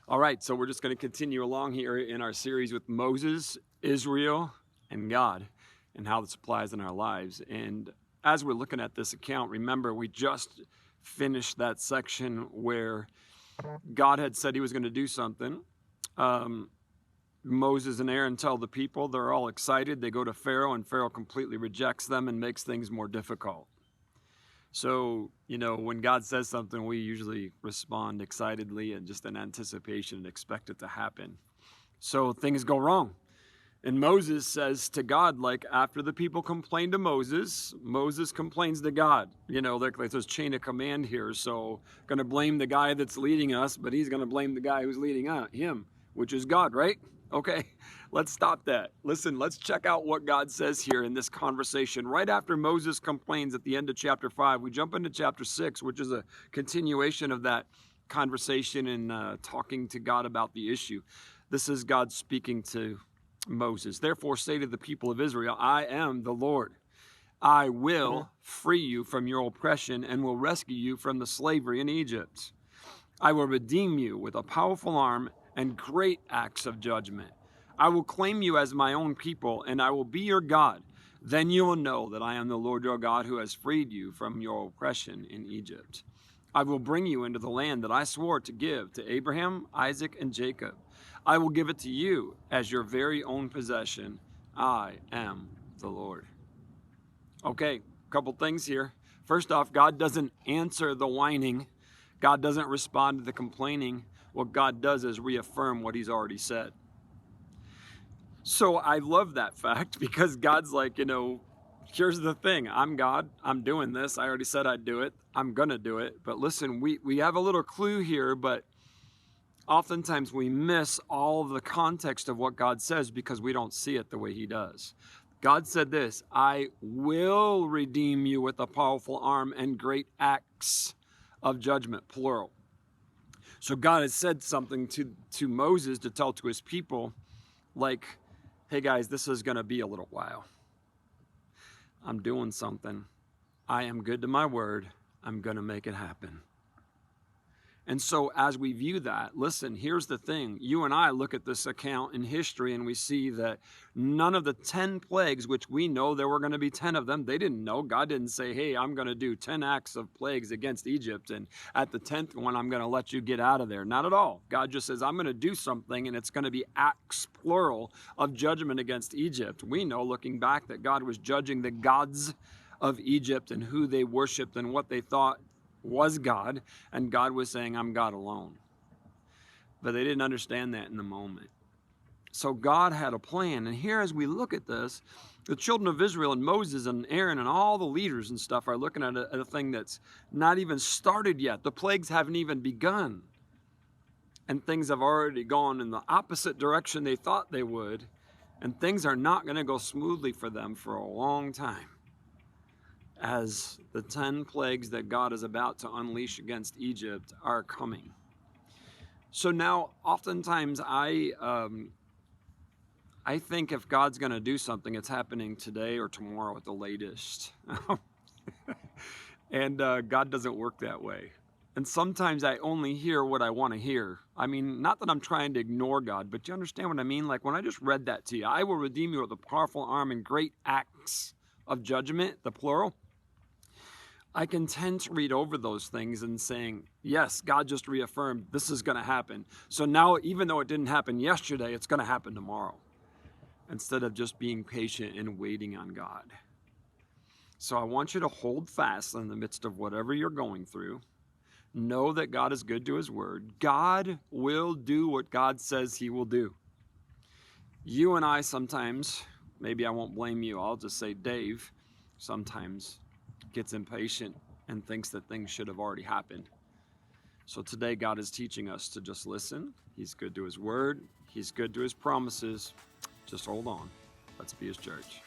All right, so we're just going to continue along here in our series with Moses, Israel, and God, and how this applies in our lives. And as we're looking at this account, remember we just finished that section where God had said he was going to do something. Moses and Aaron tell the people, they're all excited. They go to Pharaoh, and Pharaoh completely rejects them and makes things more difficult. So, when God says something, we usually respond excitedly and just in anticipation and expect it to happen. So things go wrong. And Moses says to God, after the people complain to Moses, Moses complains to God. Like there's chain of command here. So going to blame the guy that's leading us, but he's going to blame the guy who's leading him, which is God, right? Okay, let's stop that. Listen, let's check out what God says here in this conversation. Right after Moses complains at the end of chapter 5, we jump into chapter 6, which is a continuation of that conversation and talking to God about the issue. This is God speaking to Moses. Therefore say to the people of Israel, I am the Lord. I will free you from your oppression and will rescue you from the slavery in Egypt. I will redeem you with a powerful arm and great acts of judgment. I will claim you as my own people, and I will be your God. Then you will know that I am the Lord your God who has freed you from your oppression in Egypt. I will bring you into the land that I swore to give to Abraham, Isaac, and Jacob. I will give it to you as your very own possession. I am the Lord. Okay, a couple things here. First off, God doesn't answer the whining. God doesn't respond to the complaining. What God does is reaffirm what he's already said. So I love that fact because God's like, here's the thing. I'm God. I'm doing this. I already said I'd do it. I'm going to do it. But listen, we have a little clue here, but oftentimes we miss all of the context of what God says because we don't see it the way he does. God said this, I will redeem you with a powerful arm and great acts of judgment, plural. So God has said something to Moses to tell to his people, like, hey guys, this is going to be a little while. I'm doing something. I am good to my word. I'm going to make it happen. And so as we view that, listen, here's the thing. You and I look at this account in history and we see that none of the 10 plagues, which we know there were going to be 10 of them, they didn't know. God didn't say, hey, I'm going to do 10 acts of plagues against Egypt, and at the 10th one, I'm going to let you get out of there. Not at all. God just says, I'm going to do something, and it's going to be acts, plural, of judgment against Egypt. We know, looking back, that God was judging the gods of Egypt and who they worshiped and what they thought was God, and God was saying, I'm God alone. But they didn't understand that in the moment. So God had a plan, and here as we look at this, the children of Israel and Moses and Aaron and all the leaders and stuff are looking at a thing that's not even started yet. The plagues haven't even begun, and things have already gone in the opposite direction they thought they would, and things are not going to go smoothly for them for a long time, as the 10 plagues that God is about to unleash against Egypt are coming. So now, oftentimes, I think if God's going to do something, it's happening today or tomorrow at the latest. And God doesn't work that way. And sometimes I only hear what I want to hear. I mean, not that I'm trying to ignore God, but you understand what I mean? Like when I just read that to you, I will redeem you with a powerful arm and great acts of judgment, the plural. I can tend to read over those things and saying, yes, God just reaffirmed this is going to happen. So now, even though it didn't happen yesterday, it's going to happen tomorrow, instead of just being patient and waiting on God. So I want you to hold fast in the midst of whatever you're going through. Know that God is good to his word. God will do what God says he will do. You and I sometimes, maybe I won't blame you, I'll just say Dave, sometimes gets impatient and thinks that things should have already happened. So today God is teaching us to just listen. He's good to his word. He's good to his promises. Just hold on. Let's be his church.